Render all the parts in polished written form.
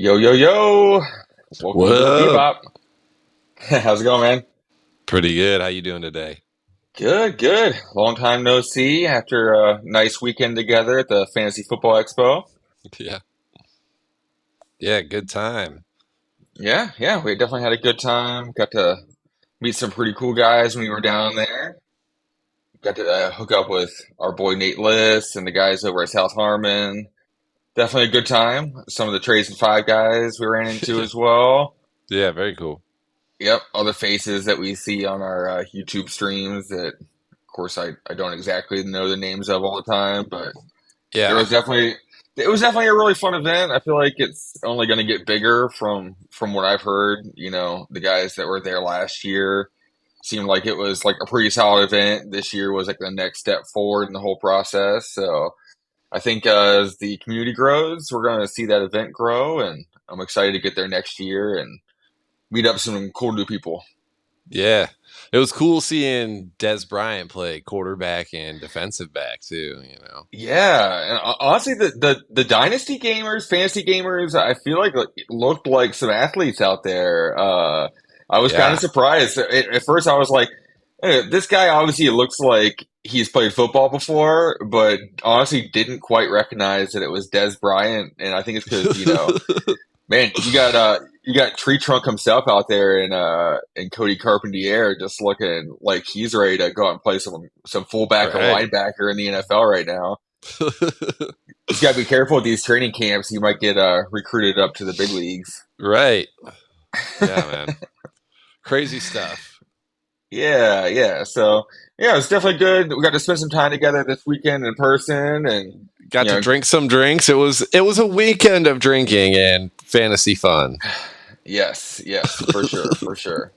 Yo, yo, yo. What Welcome to the up? Bebop. How's it going, man? Pretty good. How you doing today? Good, good. Long time no see after a nice weekend together at the Fantasy Football Expo. Yeah. Yeah, good time. Yeah, yeah, we definitely had a good time. Got to meet some pretty cool guys when we were down there. Got to hook up with our boy Nate Liss and the guys over at South Harmon. Definitely a good time. Some of the Trays and Five guys we ran into Yeah. as well. Yeah, very cool. Yep, other faces that we see on our YouTube streams that, of course, I don't exactly know the names of all the time, but there Yeah. was definitely it was definitely a really fun event. I feel like it's only going to get bigger from what I've heard. The guys that were there last year seemed like it was like a pretty solid event. This year was like the next step forward in the whole process. So I think as the community grows, we're going to see that event grow, and I'm excited to get there next year and meet up some cool new people. Yeah. It was cool seeing Des Bryant play quarterback and defensive back too. Yeah, and honestly, the Dynasty gamers, fantasy gamers, I feel like it looked like some athletes out there. I was kind of Yeah. surprised. At first, I was like, this guy obviously looks like he's played football before, but honestly, didn't quite recognize that it was Des Bryant. And I think it's because, man, you got Tree Trunk himself out there and Cody Carpentier just looking like he's ready to go out and play some fullback or Right. linebacker in the NFL right now. Just gotta be careful with these training camps. You might get recruited up to the big leagues. Right. Yeah, man. Crazy stuff. Yeah, yeah. So yeah, it's definitely good. We got to spend some time together this weekend in person, and Got you to know, drink some drinks. It was a weekend of drinking and fantasy fun. yes, yes, for sure, for sure.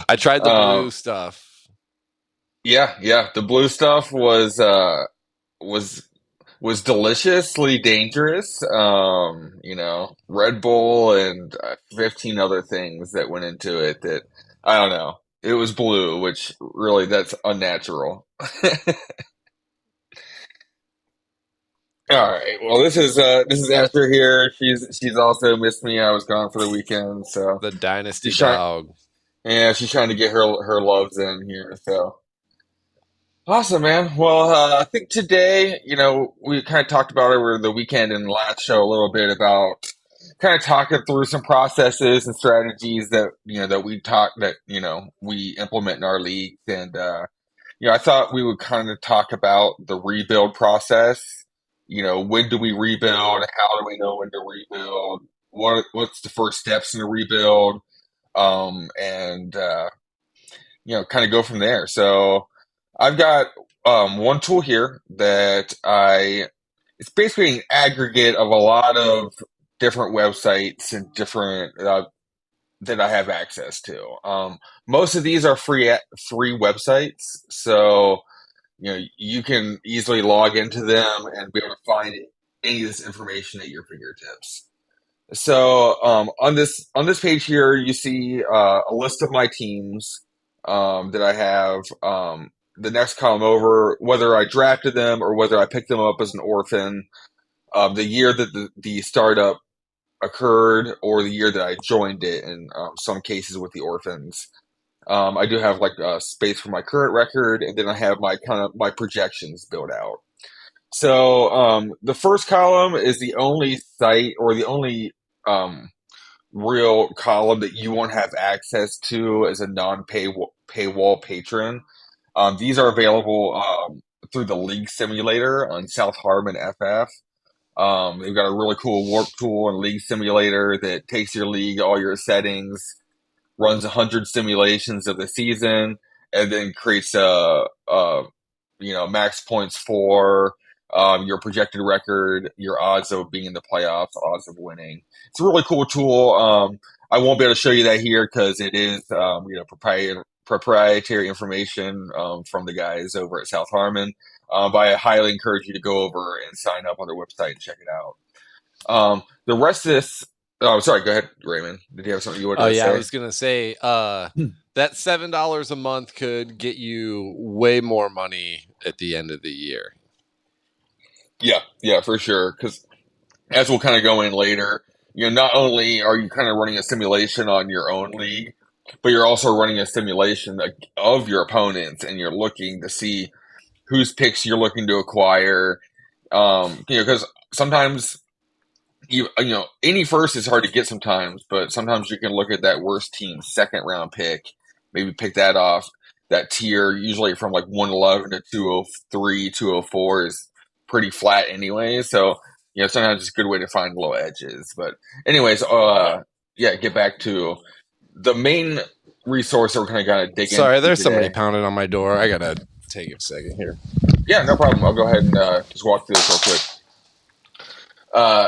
I tried the Uh, blue stuff. yeah, yeah. The blue stuff was was deliciously dangerous. Red Bull and 15 other things that went into it that I don't know. It was blue, which really that's unnatural. All right. Well, this is Esther here. She's also missed me. I was gone for the weekend, so The Dynasty she's trying. dog. Yeah, she's trying to get her loves in here. So awesome, man. Well, I think today, we kind of talked about it over the weekend and the last show a little bit about kind of talking through some processes and strategies that we implement in our league. And I thought we would kind of talk about the rebuild process. When do we rebuild? How do we know when to rebuild? What's the first steps in the rebuild? And kind of go from there. So I've got one tool here that it's basically an aggregate of a lot of different websites and different that I have access to. Most of these are free websites, so you can easily log into them and be able to find any of this information at your fingertips. So on this page here, you see a list of my teams that I have. The next column over, whether I drafted them or whether I picked them up as an orphan, the year that the startup occurred, or the year that I joined it. In some cases with the orphans, I do have like space for my current record, and then I have my kind of my projections built out. So the first column is the only site or the only um, real column that you won't have access to as a non-paywall patron. These are available through the League Simulator on South Harmon FF. They've got a really cool warp tool and League Simulator that takes your league, all your settings, runs 100 simulations of the season, and then creates max points for your projected record, your odds of being in the playoffs, odds of winning. It's a really cool tool. I won't be able to show you that here because it is proprietary information from the guys over at South Harmon. But I highly encourage you to go over and sign up on their website and check it out. The rest of this. Oh, sorry. Go ahead, Raymond. Did you have something you wanted Oh to yeah, I say? was gonna say that $7 a month could get you way more money at the end of the year. Yeah, yeah, for sure. Because as we'll kind of go in later, not only are you kind of running a simulation on your own league, but you're also running a simulation of your opponents, and you're looking to see whose picks you're looking to acquire. Because sometimes any first is hard to get sometimes, but sometimes you can look at that worst team's second round pick, maybe pick that off. That tier, usually from like 111 to 203, 204, is pretty flat anyway. So, sometimes it's a good way to find little edges. But, anyways, yeah, get back to the main resource that we're kind of going to dig Sorry, into there's somebody today. pounding on my door. I gotta take a second here. Yeah, no problem. I'll go ahead and just walk through this real quick.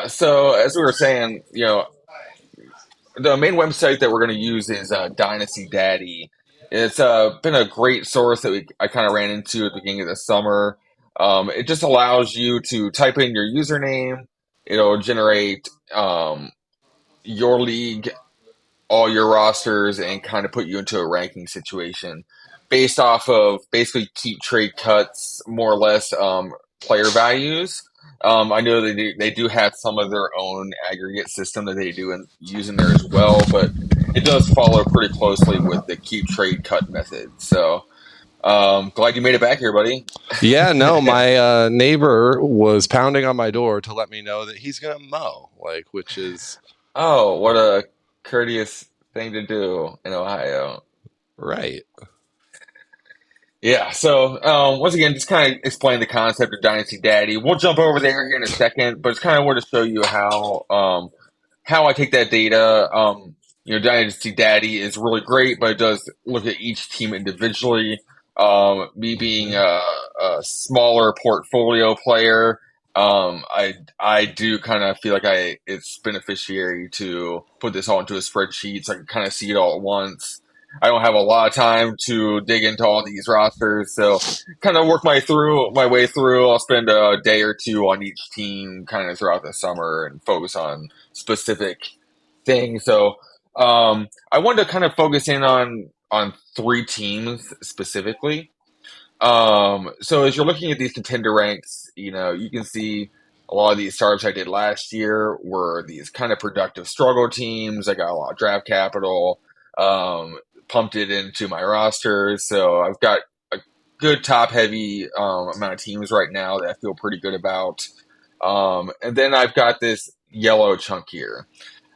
So, as we were saying, the main website that we're going to use is Dynasty Daddy. It's been a great source that I kind of ran into at the beginning of the summer. It just allows you to type in your username. It'll generate your league, all your rosters, and kind of put you into a ranking situation based off of basically keep trade cuts, more or less, player values. I know they do have some of their own aggregate system that they do and use in there as well, but it does follow pretty closely with the keep trade cut method. So glad you made it back here, buddy. Yeah, no, my neighbor was pounding on my door to let me know that he's gonna mow, like, which is Oh, what a courteous thing to do in Ohio. right. Yeah, so once again, just kind of explain the concept of Dynasty Daddy. We'll jump over there here in a second, but it's kind of want to show you how I take that data. Dynasty Daddy is really great, but it does look at each team individually. Me being a smaller portfolio player, I do kind of feel like it's beneficiary to put this all into a spreadsheet so I can kind of see it all at once. I don't have a lot of time to dig into all these rosters, so kind of work my way through. I'll spend a day or two on each team, kind of throughout the summer, and focus on specific things. So I wanted to kind of focus in on three teams specifically. So as you're looking at these contender ranks, you can see a lot of these startups I did last year were these kind of productive struggle teams. I got a lot of draft capital, um, pumped it into my rosters. So I've got a good top heavy amount of teams right now that I feel pretty good about. And then I've got this yellow chunk here.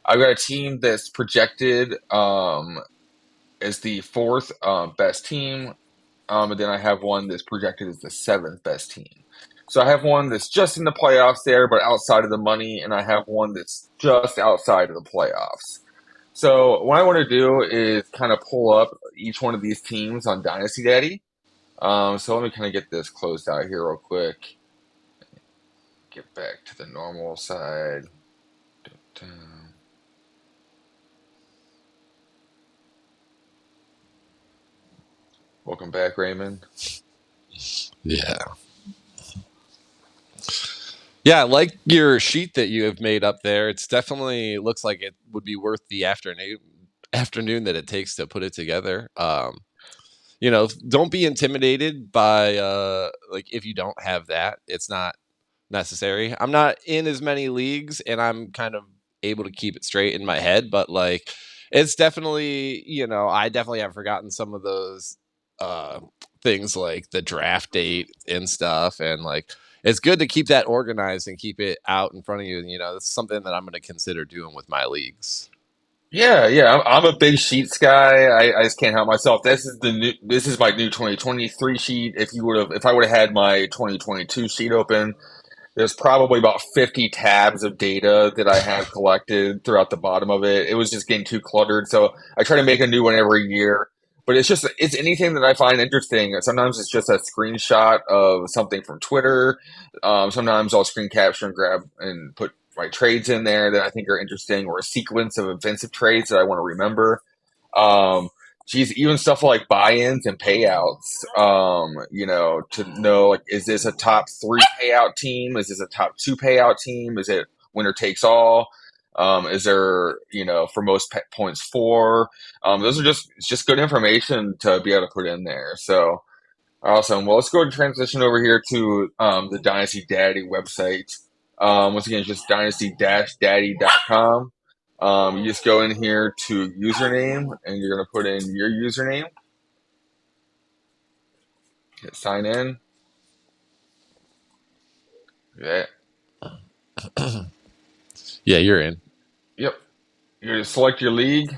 I've got a team that's projected as the fourth best team, and then I have one that's projected as the seventh best team. So I have one that's just in the playoffs there, but outside of the money, and I have one that's just outside of the playoffs. So what I want to do is kind of pull up each one of these teams on Dynasty Daddy. So let me kind of get this closed out here real quick. Get back to the normal side. Dun. Welcome back, Raymond. Yeah. Yeah, I like your sheet that you have made up there. It's definitely looks like it would be worth the afternoon that it takes to put it together. Don't be intimidated by like if you don't have that. It's not necessary. I'm not in as many leagues and I'm kind of able to keep it straight in my head, but like it's definitely, I definitely have forgotten some of those uh things like the draft date and stuff, and like it's good to keep that organized and keep it out in front of you. And that's something that I'm going to consider doing with my leagues. Yeah, yeah, I'm a big sheets guy. I just can't help myself. This is my new 2023 sheet. If I would have had my 2022 sheet open, there's probably about 50 tabs of data that I have collected throughout the bottom of it. It was just getting too cluttered, so I try to make a new one every year. But it's anything that I find interesting. Sometimes it's just a screenshot of something from Twitter. Sometimes I'll screen capture and grab and put my trades in there that I think are interesting, or a sequence of offensive trades that I want to remember. Um, Geez, even stuff like buy-ins and payouts. To know, like, is this a top three payout team? Is this a top two payout team? Is it winner takes all? Is there, for most points four? Those are just good information to be able to put in there. So awesome. Well, let's go and transition over here to the Dynasty Daddy website. Once again, it's just dynasty-daddy.com. You just go in here to username, and you're gonna put in your username. Hit sign in. Yeah. Yeah, you're in. Yep. You're gonna select your league.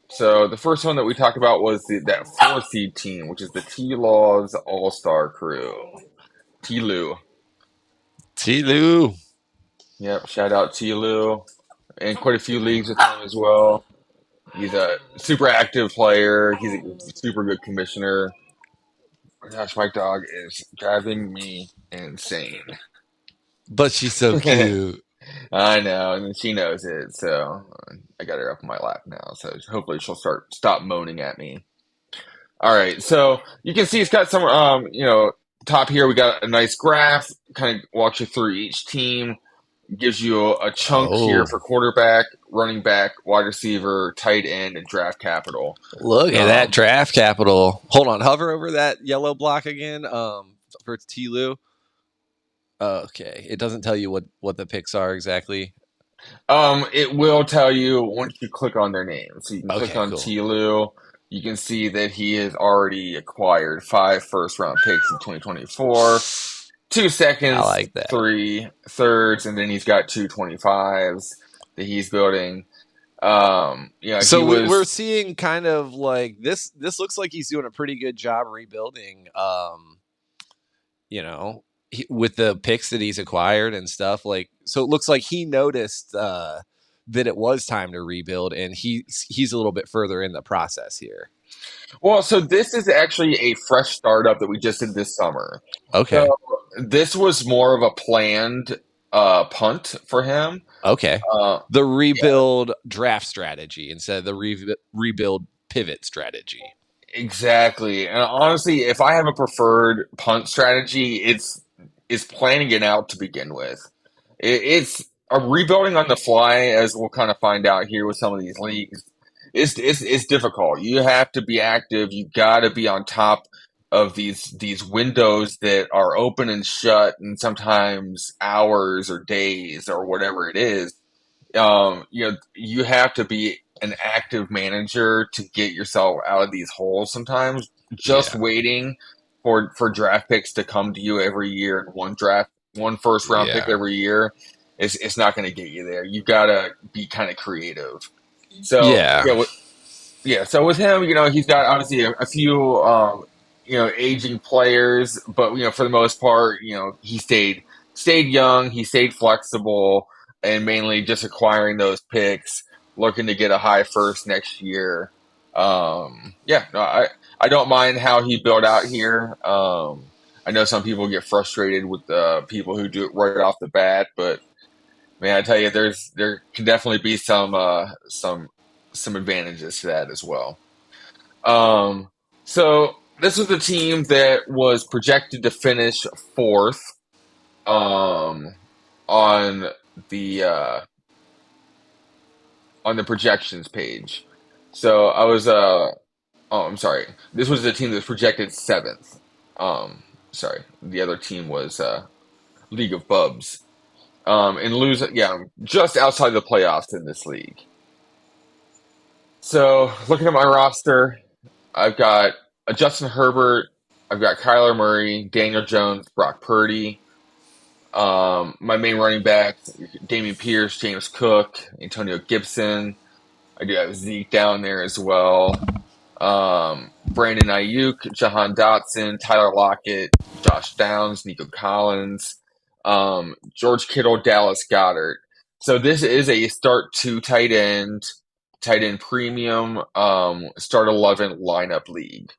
So the first one that we talked about was that 4 seed team, which is the T Laws All Star Crew. T Lou. T-Lou. Yep. Shout out T Lou. And quite a few leagues with him as well. He's a super active player. He's a super good commissioner. Gosh, my dog is driving me insane. But she's so cute. I know, and she knows it. So I got her up in my lap now. So hopefully she'll stop moaning at me. All right, so you can see it's got some, top here we got a nice graph, kind of walks you through each team, gives you a chunk here Oh, for quarterback, running back, wide receiver, tight end, and draft capital. look at that Um, draft capital. Hold on, hover over that yellow block again. For T-Lou. Okay, it doesn't tell you what the picks are exactly. it will tell you once you click on their name. So you can click Okay, on cool. Tlu. You can see that he has already acquired 5 first round picks in 2024, two I seconds, like that. 3 thirds, and then he's got 2 25s that he's building. He So we're was seeing kind of like this. This looks like he's doing a pretty good job rebuilding. You know, with the picks that he's acquired and stuff. Like, so it looks like he noticed that it was time to rebuild, and he's a little bit further in the process here. well, so this is actually a fresh startup that we just did this summer. So Okay, this was more of a planned punt for him. okay. Uh, The rebuild draft strategy instead of the rebuild pivot strategy. Exactly. And honestly, if I have a preferred punt strategy, it's planning it out to begin with. It's a rebuilding on the fly, as we'll kind of find out here with some of these leagues. It's difficult. You have to be active. You got to be on top of these windows that are open and shut, and sometimes hours or days or whatever it is. You have to be an active manager to get yourself out of these holes sometimes. Just Yeah, waiting for draft picks to come to you every year and one first round pick yeah, every year, it's not going to get you there. You got to be kind of creative. So, yeah, yeah, so with him, he's got obviously a few, aging players, but for the most part, he stayed young, he stayed flexible, and mainly just acquiring those picks, looking to get a high first next year. Yeah, no, I don't mind how he built out here. I know some people get frustrated with the people who do it right off the bat, but man, I tell you, there can definitely be some advantages to that as well. Um, so this was the team that was projected to finish fourth um, on the uh, on the projections page. So I was oh, I'm sorry. This was the team that was projected seventh. Sorry, the other team was League of Bubs. And lose, yeah, just outside the playoffs in this league. So looking at my roster, I've got a Justin Herbert, I've got Kyler Murray, Daniel Jones, Brock Purdy. My main running backs, Damian Pierce, James Cook, Antonio Gibson. I do have Zeke down there as well. Brandon Ayuk, Jahan Dotson, Tyler Lockett, Josh Downs, Nico Collins, George Kittle, Dallas Goddard. So this is a start two tight end premium, start 11 lineup league.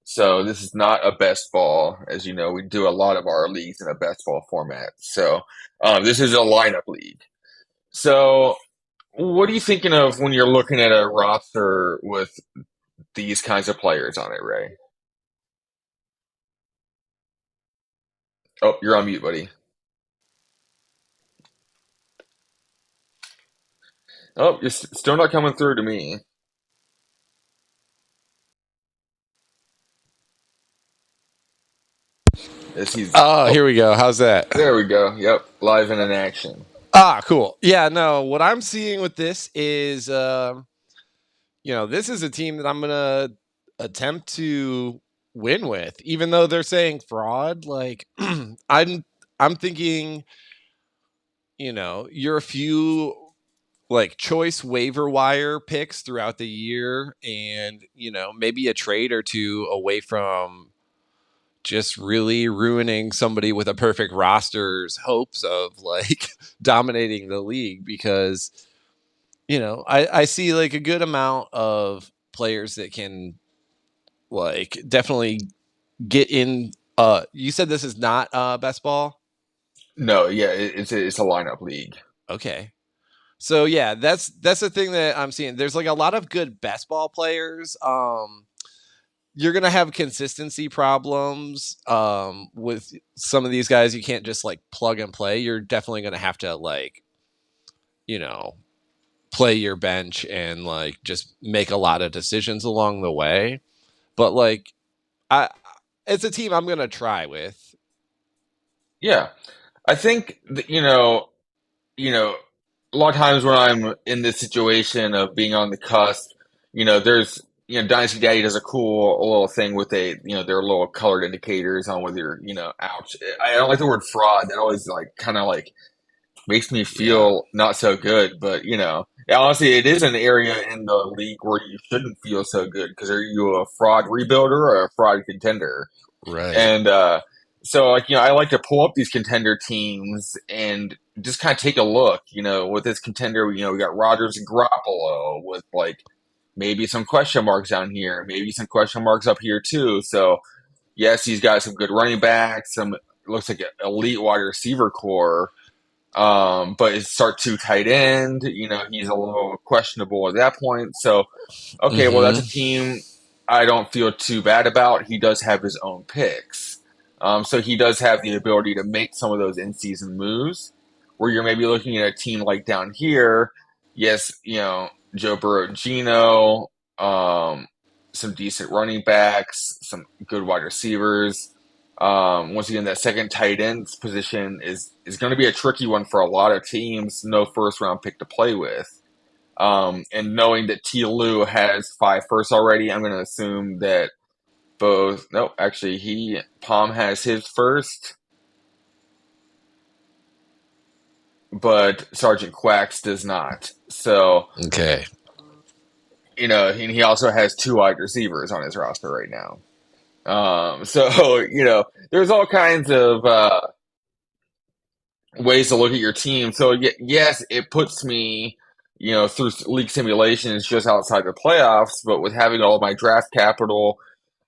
So this is not a best ball. As you know, we do a lot of our leagues in a best ball format. So this is a lineup league. So what are you thinking of when you're looking at a roster with these kinds of players on it, Ray? Oh, you're on mute, buddy. Oh, you're still not coming through to me. As he's Oh, oh, here we go. How's that? there we go. Yep, live and in action. Ah, cool. Yeah, no, what I'm seeing with this is, this is a team that I'm going to attempt to win with, even though they're saying fraud. Like, I'm thinking, you're a few like choice waiver wire picks throughout the year and, maybe a trade or two away from just really ruining somebody with a perfect roster's hopes of like dominating the league because I see like a good amount of players that can like definitely get in. You said this is not best ball. No, yeah, it's a lineup league. Okay. So yeah, that's the thing that I'm seeing. There's like a lot of good best ball players. You're gonna have consistency problems with some of these guys. You can't just like plug and play. You're definitely gonna have to like you know play your bench and like just make a lot of decisions along the way. But like I, it's a team I'm gonna try with. Yeah, I think that, you know, a lot of times when I'm in this situation of being on the cusp, there's, Dynasty Daddy does a cool little thing with their little colored indicators on whether you're, ouch. I don't like the word fraud. That always like kind of like makes me Yeah. feel not so good. But, honestly, it is an area in the league where you shouldn't feel so good because are you a fraud rebuilder or a fraud contender? Right. And so, like, I like to pull up these contender teams and just kind of take a look. With this contender, we got Rodgers and Garoppolo with like maybe some question marks down here, maybe some question marks up here too. So, yes, he's got some good running backs, some looks like an elite wide receiver core. But his start two tight end, he's a little questionable at that point. So, okay, well, that's Mm-hmm. a team I don't feel too bad about. He does have his own picks. So he does have the ability to make some of those in season moves where you're maybe looking at a team like down here. Yes, Joe Burrow, Gino, some decent running backs, some good wide receivers. Once again, that second tight end position is going to be a tricky one for a lot of teams. No first round pick to play with. And knowing that T. Lou has 5 firsts already, I'm going to assume that both. No, actually, Palm has his first, but Sergeant Quacks does not. So, Okay. and he also has 2 wide receivers on his roster right now. So there's all kinds of ways to look at your team. So yes, it puts me, through league simulations just outside the playoffs. But with having all of my draft capital,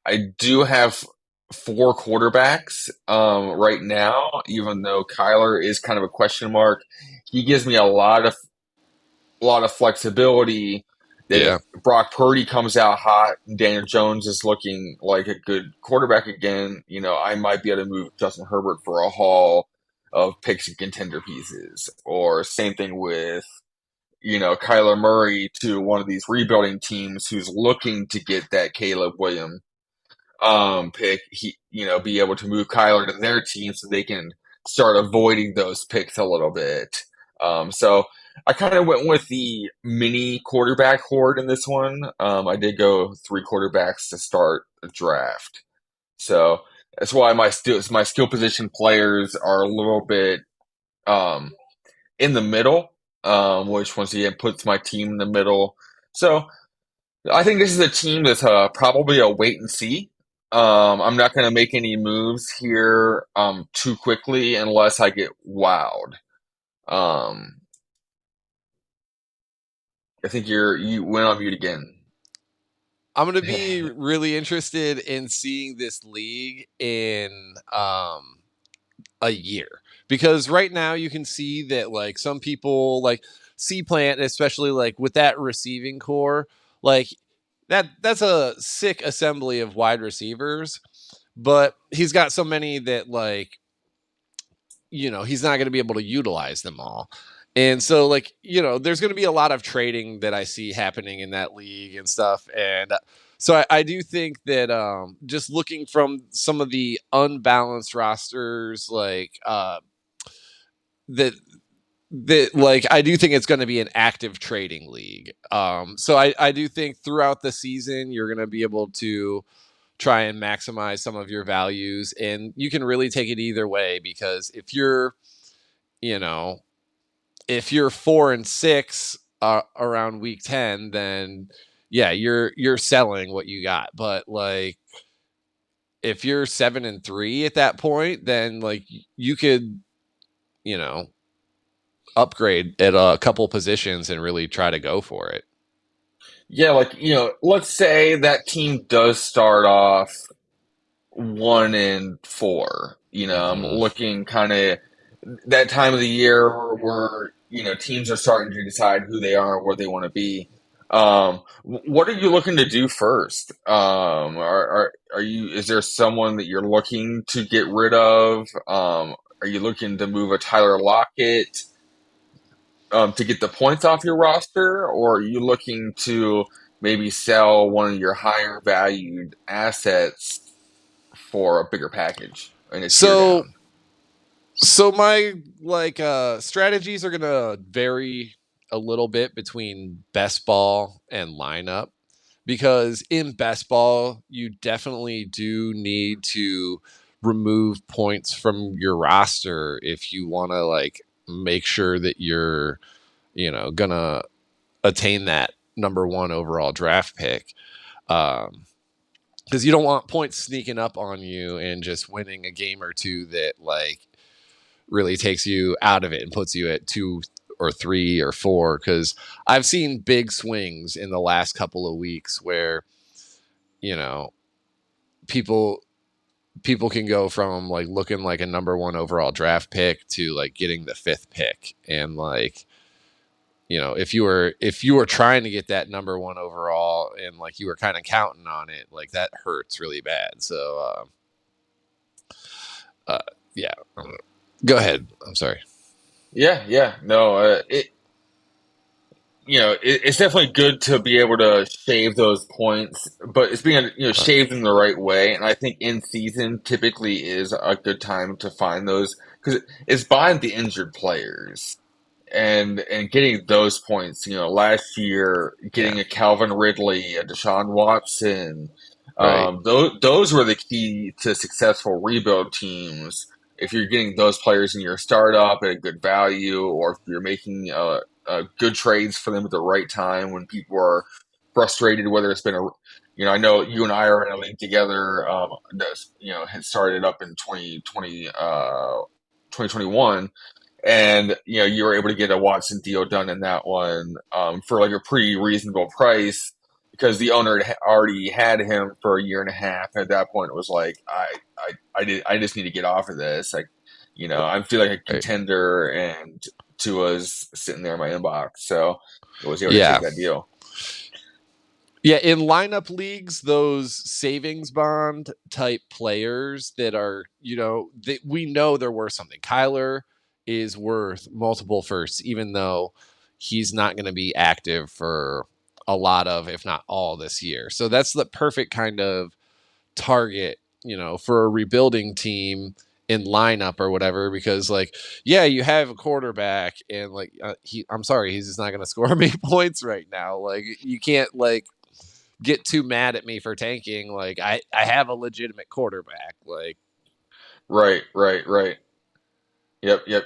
I do have 4 quarterbacks right now. Even though Kyler is kind of a question mark, he gives me a lot of flexibility. That if Yeah. Brock Purdy comes out hot, and Daniel Jones is looking like a good quarterback again, I might be able to move Justin Herbert for a haul of picks and contender pieces. Or same thing with Kyler Murray to one of these rebuilding teams who's looking to get that Caleb Williams pick, be able to move Kyler to their team so they can start avoiding those picks a little bit. So I kind of went with the mini quarterback horde in this one. I did go 3 quarterbacks to start the draft. So that's why my skill position players are a little bit um, in the middle, which once again puts my team in the middle. So I think this is a team that's probably a wait and see. I'm not going to make any moves here too quickly unless I get wowed. Um, I think you went on mute again. I'm gonna be really interested in seeing this league in a year because right now you can see that like some people like C Plant, especially like with that receiving core, like that's a sick assembly of wide receivers, but he's got so many that like he's not going to be able to utilize them all. And so, like, there's going to be a lot of trading that I see happening in that league and stuff. And so I do think that just looking from some of the unbalanced rosters, like that like I do think it's going to be an active trading league. So I do think throughout the season you're going to be able to try and maximize some of your values, and you can really take it either way because you know, if you're 4 and 6 around week 10, then yeah, you're selling what you got. But like if you're 7 and 3 at that point, then like you could, you know, upgrade at a couple positions and really try to go for it. Yeah, like, let's say that team does start off 1-4. I'm Hmm. looking kind of that time of the year where teams are starting to decide who they are and where they want to be. What are you looking to do first? Are you is there someone that you're looking to get rid of? Are you looking to move a Tyler Lockett to get the points off your roster, or are you looking to maybe sell one of your higher valued assets for a bigger package and a tear So down? so my like strategies are gonna vary a little bit between best ball and lineup because in best ball you definitely do need to remove points from your roster if you want to like make sure that you're gonna attain that number one overall draft pick. Because you don't want points sneaking up on you and just winning a game or two that like really takes you out of it and puts you at 2 or 3 or 4. Because I've seen big swings in the last couple of weeks where you know people people can go from like looking like a number one overall draft pick to like getting the fifth pick, and like if you were trying to get that number one overall and like you were kind of counting on it, like that hurts really bad. So uh yeah, go ahead, I'm sorry. Yeah, yeah, no, it's definitely good to be able to shave those points, but it's being Right. shaved in the right way. And I think in season typically is a good time to find those because it's buying the injured players and getting those points. Last year Yeah. getting a Calvin Ridley, a Deshaun Watson, Right. those were the key to successful rebuild teams. If you're getting those players in your startup at a good value, or if you're making good trades for them at the right time when people are frustrated, whether it's been I know you and I are in a league together. That's had started up in 2020, 2021, and you were able to get a Watson deal done in that one for like a pretty reasonable price because the owner had already had him for a year and a half. At that point, it was like I just need to get off of this. Like, I feel like a Right. contender, and Tua's sitting there in my inbox, so I was able to take Yeah. that deal. Yeah, in lineup leagues, those savings bond type players that are, that we know they're worth something. Kyler is worth multiple firsts, even though he's not going to be active for a lot of, if not all, this year. So that's the perfect kind of target, for a rebuilding team in lineup or whatever, because like, yeah, you have a quarterback and like, I'm sorry, he's just not going to score me points right now. Like, you can't like get too mad at me for tanking. Like I have a legitimate quarterback. Like Right, right, right. Yep, yep.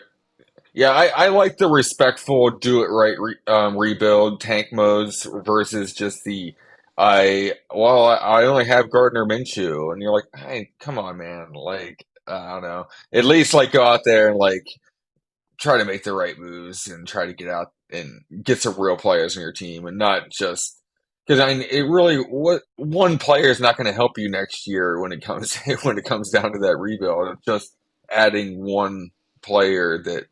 Yeah, I like the respectful, do it right rebuild tank modes versus just the I only have Gardner Minshew, and you're like, hey, come on, man, like I don't know, at least like go out there and like try to make the right moves and try to get out and get some real players on your team and not just because I mean it really what one player is not going to help you next year when it comes when it comes down to that rebuild. Just adding one player that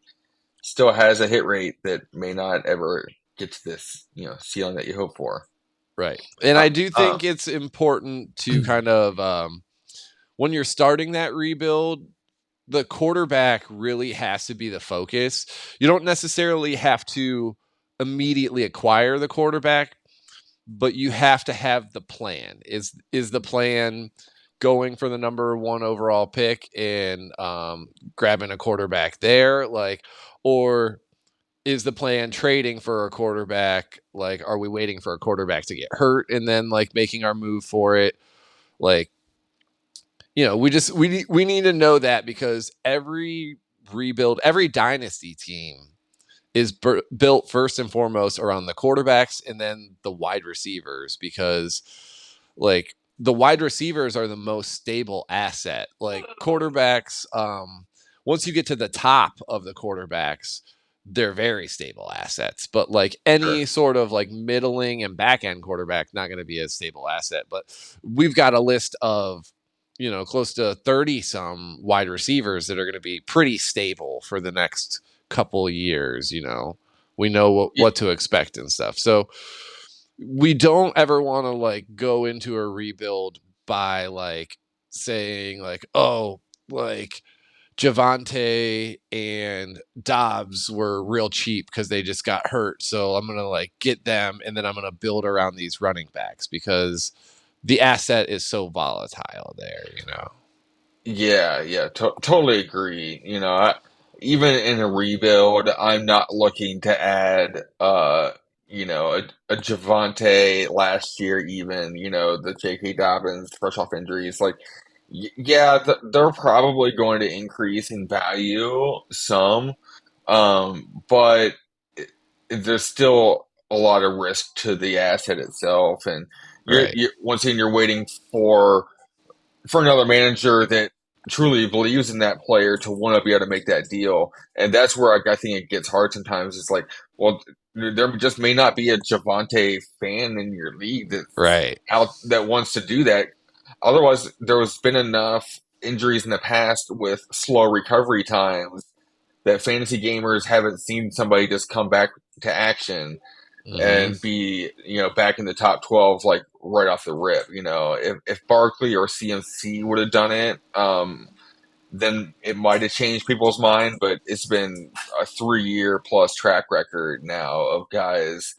still has a hit rate that may not ever get to this, ceiling that you hope for. right. And Uh, I do uh, think it's important to kind of when you're starting that rebuild, the quarterback really has to be the focus. You don't necessarily have to immediately acquire the quarterback, but you have to have the plan. Is the plan going for the number one overall pick and grabbing a quarterback there, like, or is the plan trading for a quarterback? Like, are we waiting for a quarterback to get hurt and then like making our move for it? Like, we need to know that because every rebuild, every dynasty team is built first and foremost around the quarterbacks and then the wide receivers because like the wide receivers are the most stable asset. Like quarterbacks, once you get to the top of the quarterbacks, they're very stable assets. But like Sure. any sort of like middling and back end quarterback, not going to be a stable asset. But we've got a list of close to 30 some wide receivers that are going to be pretty stable for the next couple years. We know Yeah, what to expect and stuff. So we don't ever want to like go into a rebuild by like saying like, oh, like Javante and Dobbs were real cheap because they just got hurt. So I'm gonna like get them and then I'm gonna build around these running backs because the asset is so volatile there. totally agree. Even in a rebuild, I'm not looking to add, a Javante last year, even, the J.K. Dobbins fresh off injuries. Like, yeah, they're probably going to increase in value some, but there's still a lot of risk to the asset itself, and Right. once again, you're waiting for another manager that truly believes in that player to want to be able to make that deal. And that's where I think it gets hard sometimes. It's like, well, there just may not be a Javante fan in your league that's Right. out that wants to do that. Otherwise, there's been enough injuries in the past with slow recovery times that fantasy gamers haven't seen somebody just come back to action Mm-hmm. and be back in the top 12 like right off the rip. If Barkley or CMC would have done it, then it might have changed people's mind, but it's been a 3 year plus track record now of guys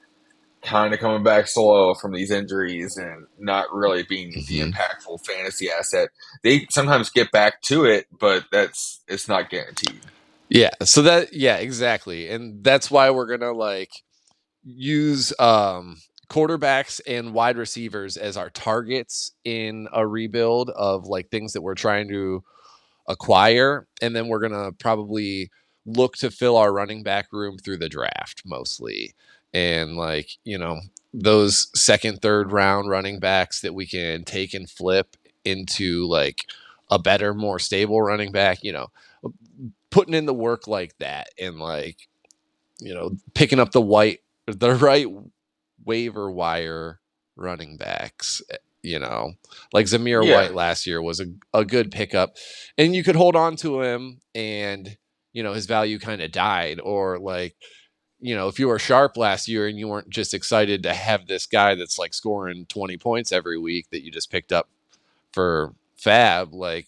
kind of coming back slow from these injuries and not really being the Mm-hmm. impactful fantasy asset. They sometimes get back to it, but it's not guaranteed. Yeah. So yeah, exactly. And that's why we're gonna like use quarterbacks and wide receivers as our targets in a rebuild of like things that we're trying to acquire, and then we're gonna probably look to fill our running back room through the draft mostly, and like those second, third round running backs that we can take and flip into like a better, more stable running back. Putting in the work like that, and like picking up the right waiver wire running backs. Like Zamir Yeah. White last year was a good pickup, and you could hold on to him, and his value kind of died. Or like if you were sharp last year and you weren't just excited to have this guy that's like scoring 20 points every week that you just picked up for fab, like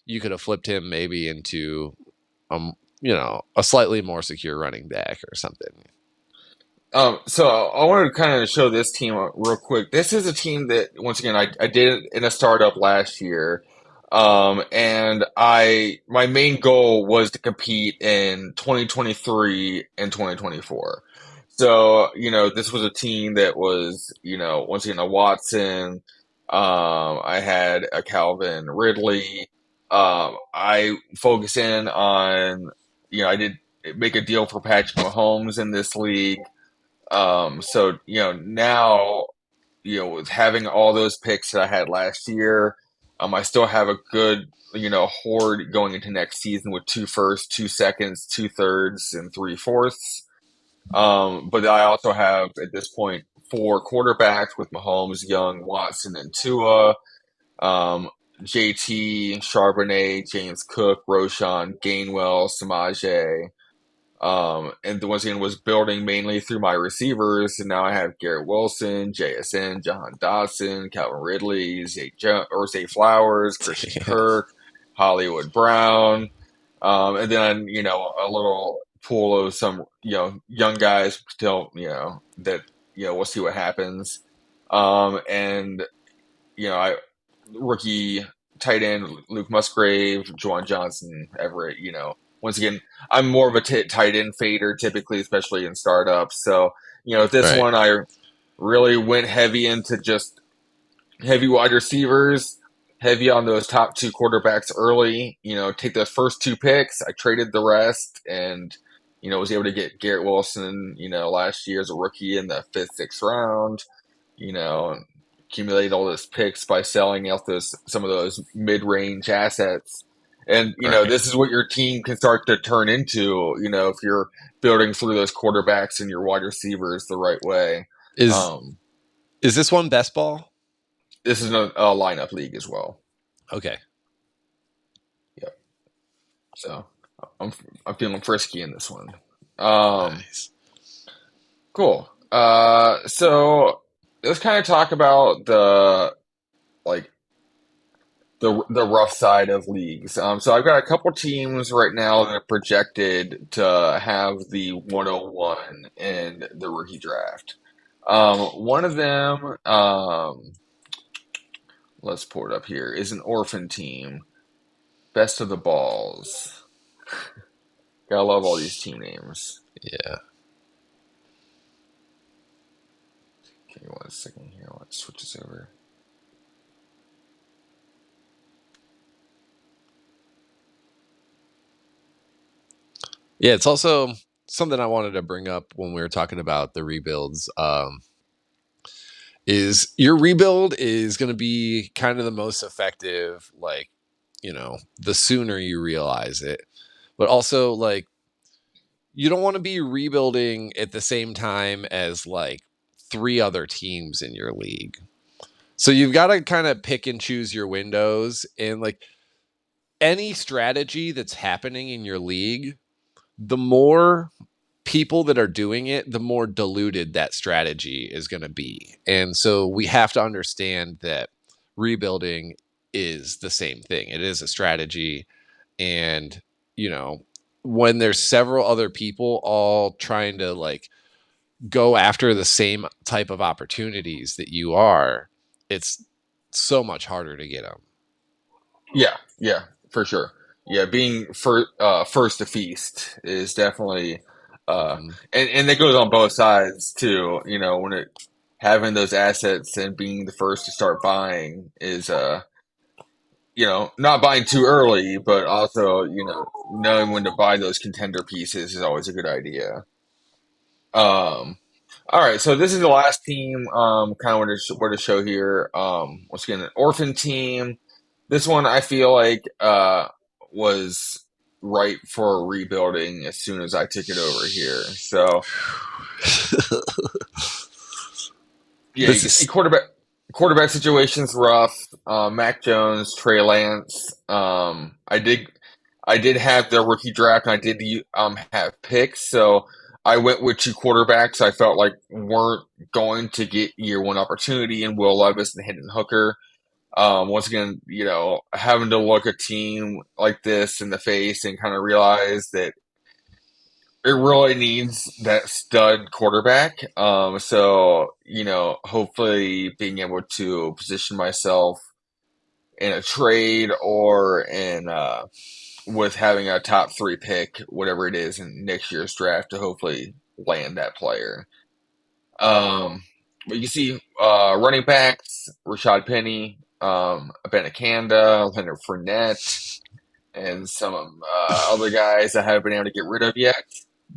you could have flipped him maybe into a slightly more secure running back or something. So I wanted to kind of show this team real quick. This is a team that, once again, I did in a startup last year. And my main goal was to compete in 2023 and 2024. So, this was a team that was, once again, a Watson. I had a Calvin Ridley. I focus in on, I did make a deal for Patrick Mahomes in this league. So now, with having all those picks that I had last year, I still have a good, horde going into next season with two firsts, two seconds, two thirds, and three fourths. But I also have at this point four quarterbacks with Mahomes, Young, Watson, and Tua. Um, JT, Charbonnet, James Cook, Roshan, Gainwell, Samaje. And once again was building mainly through my receivers, and now I have Garrett Wilson, JSN, Jahan Dotson, Calvin Ridley, Zay Flowers, Christian Kirk, Hollywood Brown, and then a little pool of some young guys still that we'll see what happens. And I rookie tight end Luke Musgrave, Juwan Johnson, Everett, once again, I'm more of a tight end fader typically, especially in startups. So, this Right. one I really went heavy into just heavy wide receivers, heavy on those top two quarterbacks early. Take those first two picks. I traded the rest and, was able to get Garrett Wilson, last year as a rookie in the fifth, sixth round, and accumulate all those picks by selling out some of those mid range assets. And, Right. this is what your team can start to turn into, if you're building through those quarterbacks and your wide receivers the right way. Is Um, is this one best ball? this is a lineup league as well. Okay. Yep. So I'm I'm feeling frisky in this one. Um, Nice. cool. So let's kind of talk about like the rough side of leagues. So I've got a couple teams right now that are projected to have the 101 in the rookie draft. One of them, let's pull it up here, is an orphan team. Best of the balls. Gotta love all these team names. Yeah. Give me 1 second here. Let's switch this over. Yeah, it's also something I wanted to bring up when we were talking about the rebuilds. Is your rebuild is going to be kind of the most effective, like, the sooner you realize it. But also, like, you don't want to be rebuilding at the same time as like three other teams in your league. So you've got to kind of pick and choose your windows, and like any strategy that's happening in your league, the more people that are doing it, the more diluted that strategy is going to be. And so we have to understand that rebuilding is the same thing. It is a strategy. And, you know, when there's several other people all trying to like go after the same type of opportunities that you are, it's so much harder to get them. Yeah, yeah, for sure. Yeah, being first to feast is definitely, uh, Mm-hmm. and that goes on both sides too. When it having those assets and being the first to start buying is, not buying too early, but also, knowing when to buy those contender pieces is always a good idea. Um, all right, so this is the last team. Kind of what to show here. Once again, an orphan team. This one I feel like was right for rebuilding as soon as I took it over here. So yeah, you This can see is quarterback situation's rough. Mac Jones, Trey Lance. I did have the rookie draft, and I did have picks, so I went with two quarterbacks I felt like weren't going to get year one opportunity in Will Levis and Hendon Hooker. Once again, having to look a team like this in the face and kind of realize that it really needs that stud quarterback. So, hopefully being able to position myself in a trade or in with having a top three pick, whatever it is in next year's draft, to hopefully land that player. But you can see running backs: Rashad Penny, Abanikanda, Leonard Fournette, and some other guys I haven't been able to get rid of yet.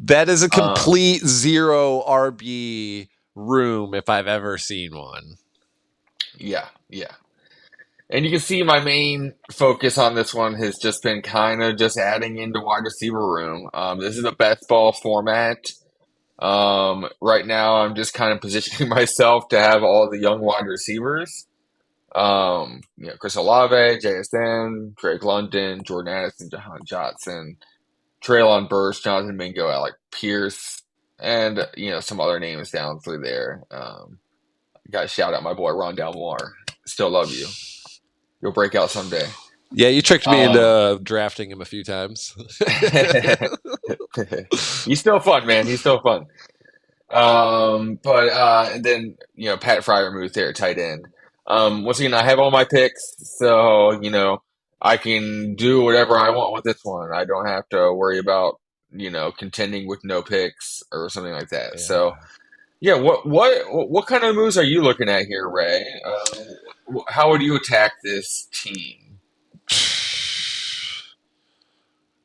that is a Um, complete zero RB room if I've ever seen one. yeah, yeah. And you can see my main focus on this one has just been kind of just adding into wide receiver room. This is a best ball format. Right now, I'm just kind of positioning myself to have all the young wide receivers. Chris Olave, JSN, Drake London, Jordan Addison, Jahan Johnson, Traylon Burks, Jonathan Mingo, Alec Pierce, and some other names down through there. Got to shout out my boy Rondell Moore. Still love you. You'll break out someday. Yeah, you tricked me Um, into drafting him a few times. he's still fun, man. He's still fun. But and then Pat Fryermuth there, tight end. Once again, I have all my picks, so I can do whatever I want with this one. I don't have to worry about, contending with no picks or something like that. So, Yeah. yeah, what kind of moves are you looking at here, Ray? How would you attack this team?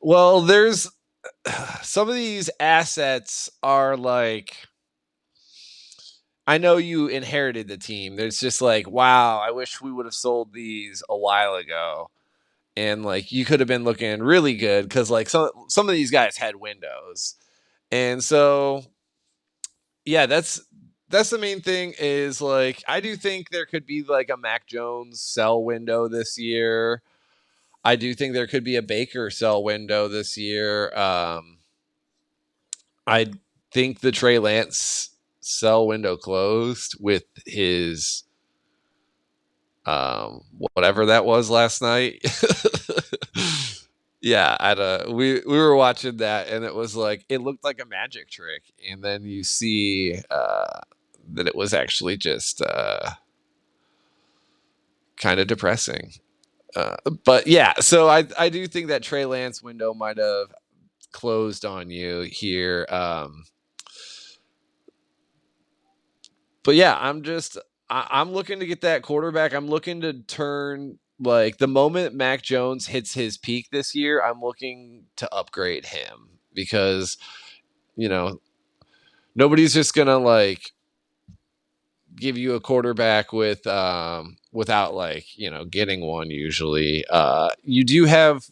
Well, there's some of these assets are like, I know you inherited the team. There's just like, wow, I wish we would have sold these a while ago. And like you could have been looking really good because like some of these guys had windows. And so yeah, that's the main thing is like I do think there could be like a Mac Jones sell window this year. I do think there could be a Baker sell window this year. I think the Trey Lance sell window closed with his whatever that was last night. Yeah, we were watching that and it was like it looked like a magic trick, and then you see that it was actually just kind of depressing. But yeah, so I do think that Trey Lance window might have closed on you here. But yeah, I'm looking to get that quarterback. I'm looking to turn like the moment Mac Jones hits his peak this year, I'm looking to upgrade him because you know nobody's just gonna like give you a quarterback with without like getting one usually. You do have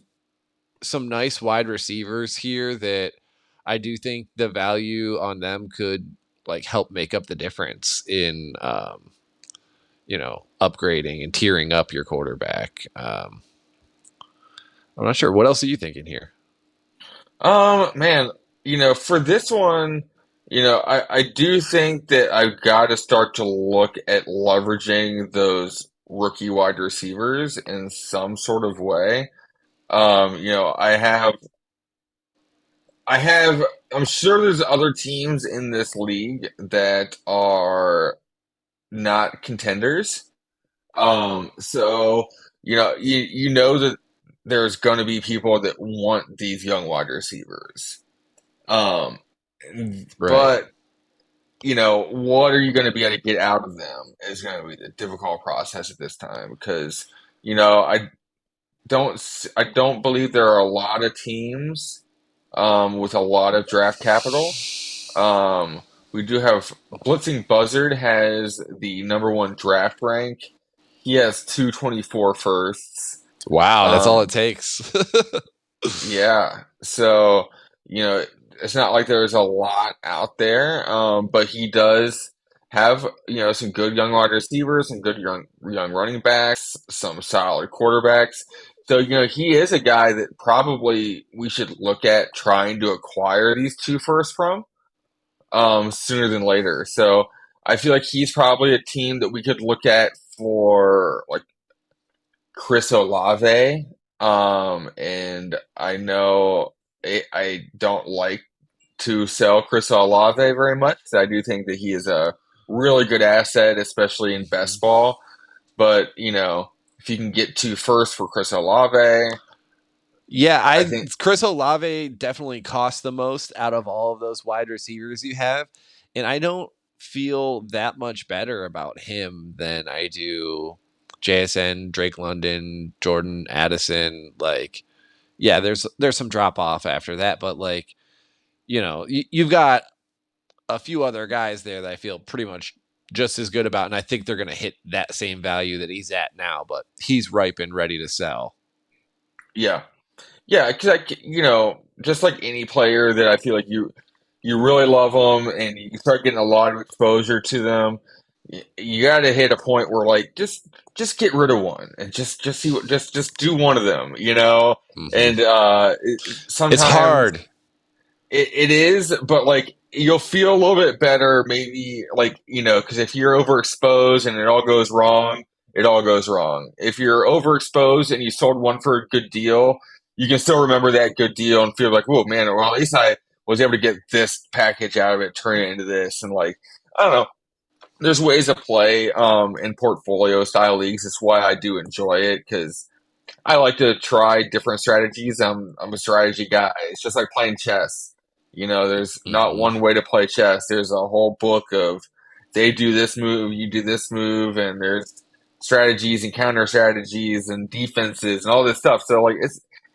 some nice wide receivers here that I do think the value on them could like help make up the difference in upgrading and tiering up your quarterback. I'm not sure. What else are you thinking here? Man, for this one, I do think that I've got to start to look at leveraging those rookie wide receivers in some sort of way. I have, I'm sure there's other teams in this league that are not contenders. So, you know that there's going to be people that want these young wide receivers. Um, Right. but what are you going to be able to get out of them is going to be the difficult process at this time because, I don't believe there are a lot of teams with a lot of draft capital. Um, we do have Blitzing Buzzard has the number one draft rank. He has 224 firsts. Wow, that's all it Um, takes. yeah, so you know, it's not like there's a lot out there, but he does have some good young wide receivers, some good young running backs, some solid quarterbacks. So he is a guy that probably we should look at trying to acquire these two first from sooner than later. So I feel like he's probably a team that we could look at for like Chris Olave. And I know I don't like to sell Chris Olave very much. I do think that he is a really good asset, especially in Mhm. best ball. But if you can get two first for Chris Olave, Yeah, I I think Chris Olave definitely costs the most out of all of those wide receivers you have, and I don't feel that much better about him than I do JSN, Drake London, Jordan Addison. Like, yeah, there's some drop off after that, but like you've got a few other guys there that I feel pretty much just as good about, and I think they're going to hit that same value that he's at now. But he's ripe and ready to sell. yeah. Yeah, because just like any player that I feel like you really love them and you start getting a lot of exposure to them, you got to hit a point where like just get rid of one and just see what just do one of them, Hmm. and It's sometimes hard. it is, but like you'll feel a little bit better, maybe like because if you're overexposed and it all goes wrong, it all goes wrong. If you're overexposed and you sold one for a good deal, you can still remember that good deal and feel like, whoa, man, well at least I was able to get this package out of it, turn it into this, and like I don't know. There's ways to play in portfolio style leagues. That's why I do enjoy it because I like to try different strategies. I'm a strategy guy. It's just like playing chess. You know, there's not Hmm. one way to play chess. There's a whole book of they do this move, you do this move, and there's strategies and counter strategies and defenses and all this stuff. So like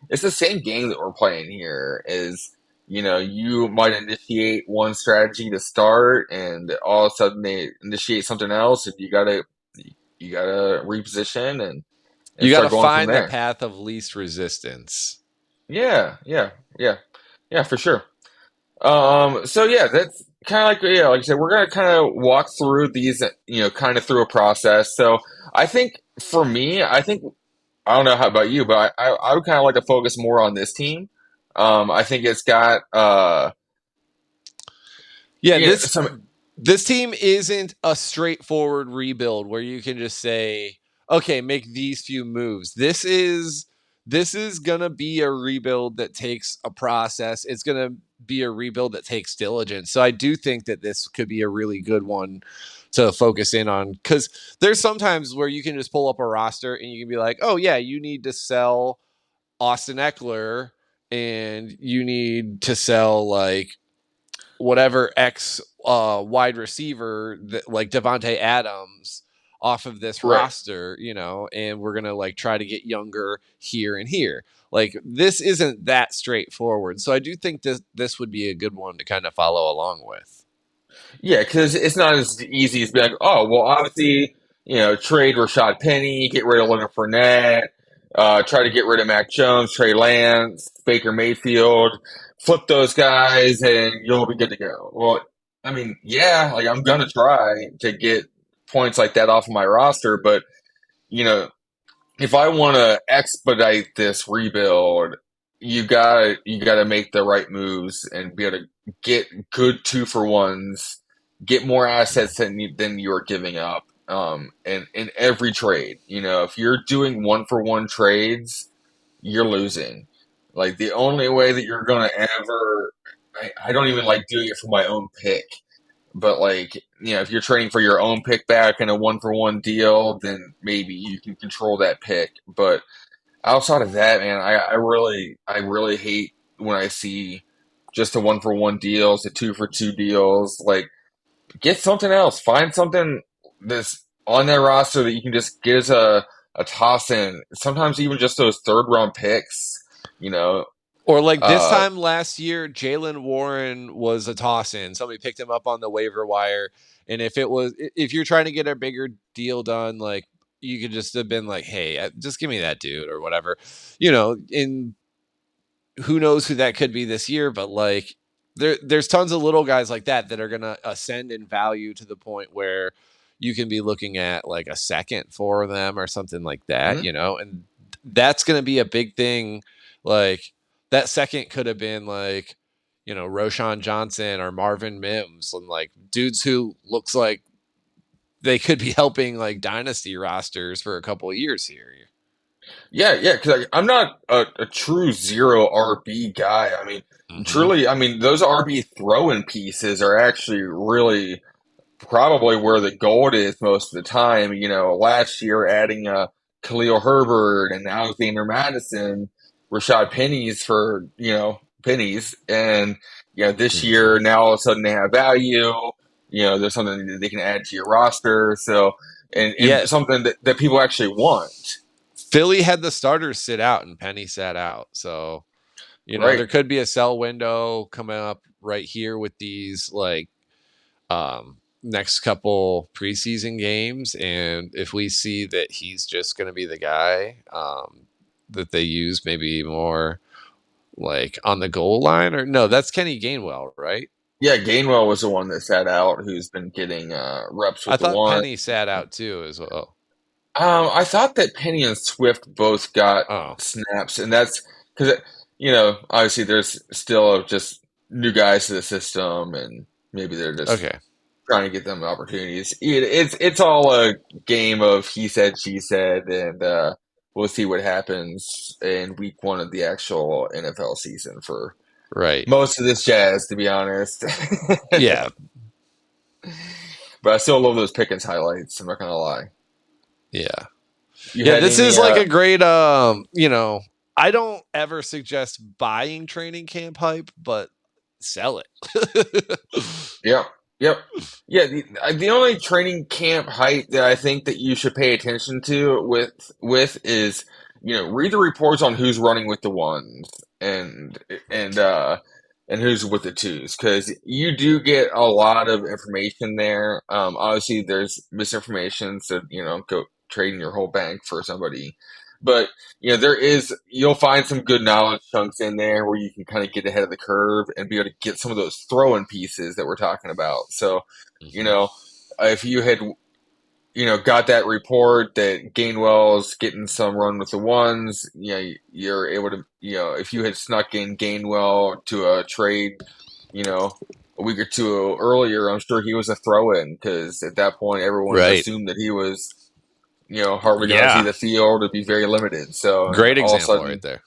it's the same game that we're playing here. Is you know, you might initiate one strategy to start, and all of a sudden they initiate something else, and you gotta reposition and You got to start going from find the there. path of least resistance. Yeah, yeah, yeah, yeah, for sure. So yeah, that's kind of like yeah, like I said, we're gonna kind of walk through these, kind of through a process. So I think for me, I don't know how about you, but I would kind of like to focus more on this team. I think it's got Yeah, some this team isn't a straightforward rebuild where you can just say, okay, make these few moves. This is gonna be a rebuild that takes a process. It's gonna be a rebuild that takes diligence. So I do think that this could be a really good one to focus in on, because there's sometimes where you can just pull up a roster and you can be like, oh yeah, you need to sell Austin Eckler and you need to sell like whatever X wide receiver that, like Devonte Adams, off of this right. roster, and we're gonna like try to get younger here and here. Like this isn't that straightforward, so I do think this would be a good one to kind of follow along with. Yeah, because it's not as easy as being like, oh, well, obviously, trade Rashad Penny, get rid of Leonard Fournette, try to get rid of Mac Jones, Trey Lance, Baker Mayfield, flip those guys, and you'll be good to go. Well, I mean, yeah, like I'm gonna try to get points like that off of my roster, but you know, if I want to expedite this rebuild, you gotta make the right moves and be able to get good two for ones, get more assets than you're giving up. And in every trade, if you're doing one for one trades, you're losing. Like the only way that you're gonna ever, I don't even like doing it for my own pick. But like, if you're trading for your own pick back in a one for one deal, then maybe you can control that pick. But outside of that, man, I really hate when I see just the one for one deals, the two for two deals. Like, get something else. Find something that's on that roster that you can just get as a toss in. Sometimes even just those third round picks, you know. Or like this Uh, time last year, Jalen Warren was a toss in. Somebody picked him up on the waiver wire, and if you're trying to get a bigger deal done, like you could just have been like, hey, just give me that dude or whatever, in who knows who that could be this year, but like there's tons of little guys like that are gonna ascend in value to the point where you can be looking at like a second for them or something like that, mhm. and that's gonna be a big thing. Like that second could have been like, Roshan Johnson or Marvin Mims, and like dudes who looks like they could be helping like dynasty rosters for a couple of years here. Yeah, yeah, because I'm not a true zero RB guy. I mean, Hmm. truly, I mean, those RB throw-in pieces are actually really probably where the gold is most of the time. Last year adding Khalil Herbert and Alexander Madison, Rashad Pennies for, pennies. And, this Hmm. year now all of a sudden they have value. There's something that they can add to your roster. So, and Yeah, something that people actually want, Philly had the starters sit out and Penny sat out. So, right? there could be a sell window coming up right here with these like next couple preseason games. And if we see that he's just going to be the guy that they use maybe more like on the goal line, or no, that's Kenny Gainwell, right? Yeah, Gainwell was the one that sat out who's been getting reps I with the thought one. Penny sat out too as well. I thought that Penny and Swift both got Oh, snaps, and that's because obviously there's still just new guys to the system, and maybe they're just okay. trying to get them opportunities. It's all a game of he said, she said, and we'll see what happens in week one of the actual NFL season for Right. most of this jazz, to be honest. Yeah. But I still love those Pickens highlights. I'm not gonna lie. Yeah. You Yeah, had this any? is like a great I don't ever suggest buying training camp hype, but sell it. Yep, yep, yeah. The only training camp hype that I think that you should pay attention to with is read the reports on who's running with the ones and and uh and who's with the twos because you do get a lot of information there. Obviously, there's misinformation, so go trading your whole bank for somebody, but you'll find some good knowledge chunks in there where you can kind of get ahead of the curve and be able to get some of those throw-in pieces that we're talking about. So, you Hmm. know, if you had, got that report that Gainwell's getting some run with the ones, you're able to, if you had snuck in Gainwell to a trade, you know, a week or two earlier, I'm sure he was a throw-in because at that point everyone Right. assumed that he was hardly going to see Yeah. the field. It'd be very limited. So, and Great example right there.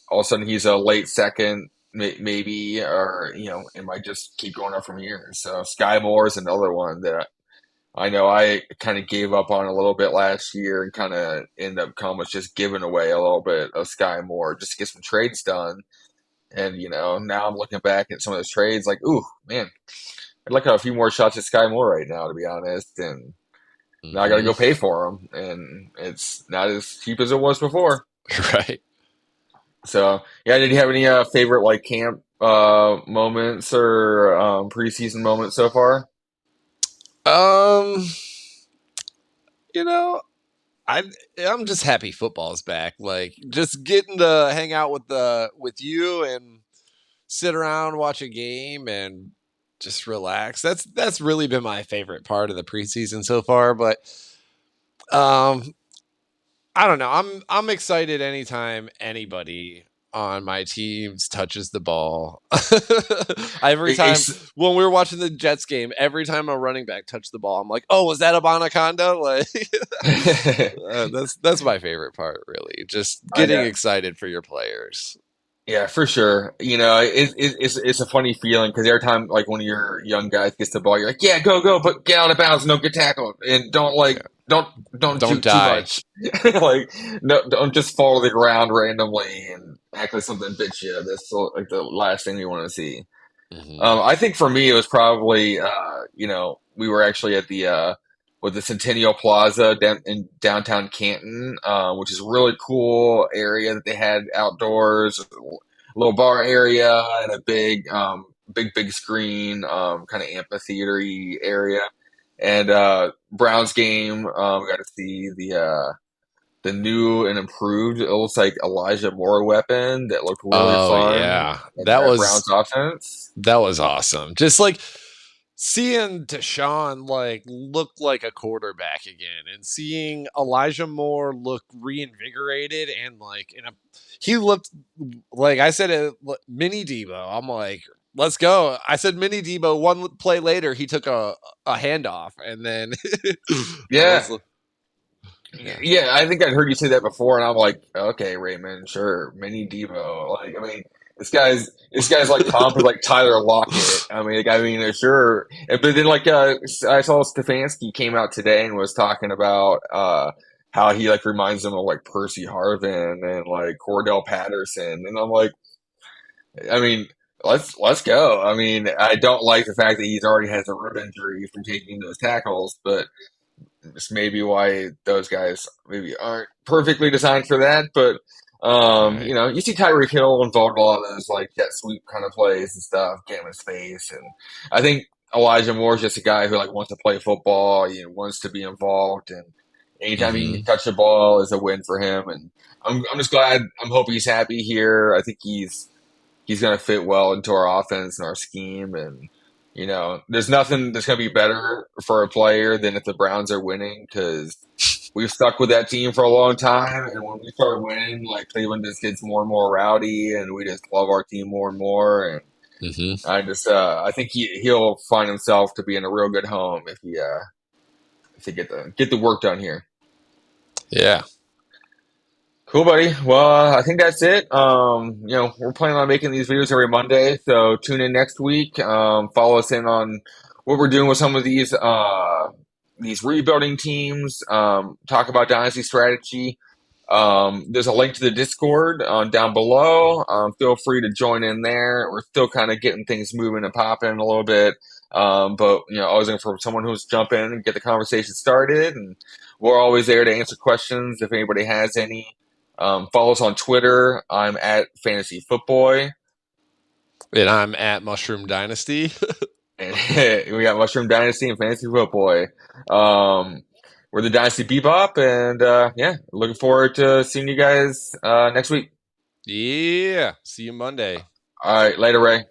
all of a sudden, he's a late second, maybe, or it might just keep going up from here. So, Sky Moore is another one that I know I kind of gave up on a little bit last year and kind of ended up almost just giving away a little bit of Sky Moore just to get some trades done. And now I'm looking back at some of those trades, like, ooh, man, I'd like a few more shots at Sky Moore right now, to be honest. And now I got to Hmm. go pay for him, and it's not as cheap as it was before. Right. So yeah, did you have any favorite like camp moments or preseason moments so far? Um, you know, I I'm just happy football's back. Like just getting to hang out with you and sit around, watch a game, and just relax. That's really been my favorite part of the preseason so far. But um, I don't know. I'm excited anytime anybody on my teams touches the ball. Every time Ace, when we were watching the Jets game, every time a running back touched the ball, I'm like, "Oh, was that a Bonaconda?" Like that's my favorite part, really. Just I getting know. excited for your players. Yeah, for sure. It's a funny feeling because every time like one of your young guys gets the ball, you're like, yeah, go, go, but get out of bounds, no, get tackled, and Yeah. don't don't Don't juke too die. much. Like, no, don't just fall to the ground randomly and act like something bit you. That's like the last thing you want to see. Hmm. I think for me, it was probably, we were actually at the with the Centennial Plaza down in downtown Canton, which is a really cool area that they had outdoors, a little bar area and a big screen, kind of amphitheater area. And Browns game, we got to see the new and improved. It looks like Elijah Moore weapon that looked really Oh fun yeah, in that Browns offense. that was awesome. Just like seeing Deshaun like look like a quarterback again, and seeing Elijah Moore look reinvigorated and like he looked like I said it, mini Debo. I'm like, let's go. I said mini Debo. One play later, he took a handoff, and then I Yeah, was yeah. yeah, I think I'd heard you say that before, and I'm like, okay, Raymond, sure, Mini Debo. Like, I mean, this guy's like comp with like Tyler Lockett. Sure, but then like I saw Stefanski came out today and was talking about how he like reminds him of like Percy Harvin and like Cordell Patterson, and I'm like, I mean. Let's go. I mean, I don't like the fact that he's already has a rib injury from taking those tackles, but it's maybe why those guys maybe aren't perfectly designed for that. But Right. you see Tyreek Hill involved in a lot of those like jet sweep kind of plays and stuff, get him in space. And I think Elijah Moore is just a guy who like wants to play football, wants to be involved, and anytime he Hmm. can touch the ball is a win for him. And I'm just glad. I'm hoping he's happy here. I think he's going to fit well into our offense and our scheme. And, there's nothing that's going to be better for a player than if the Browns are winning because we've stuck with that team for a long time. And when we start winning, like Cleveland just gets more and more rowdy and we just love our team more and more. And Hmm. I think he'll find himself to be in a real good home if he get the work done here. Yeah. Cool, buddy. Well, I think that's it. We're planning on making these videos every Monday, so tune in next week. Follow us in on what we're doing with some of these these rebuilding teams, talk about dynasty strategy. There's a link to the Discord down below. Feel free to join in there. We're still kind of getting things moving and popping a little bit. But always looking for someone who's jump in and get the conversation started. And we're always there to answer questions if anybody has any. Follow us on Twitter. I'm at Fantasy Footboy. And I'm at Mushroom Dynasty. And we got Mushroom Dynasty and Fantasy Footboy. We're the Dynasty Bebop, and yeah, looking forward to seeing you guys next week. Yeah. See you Monday. All right, later, Ray.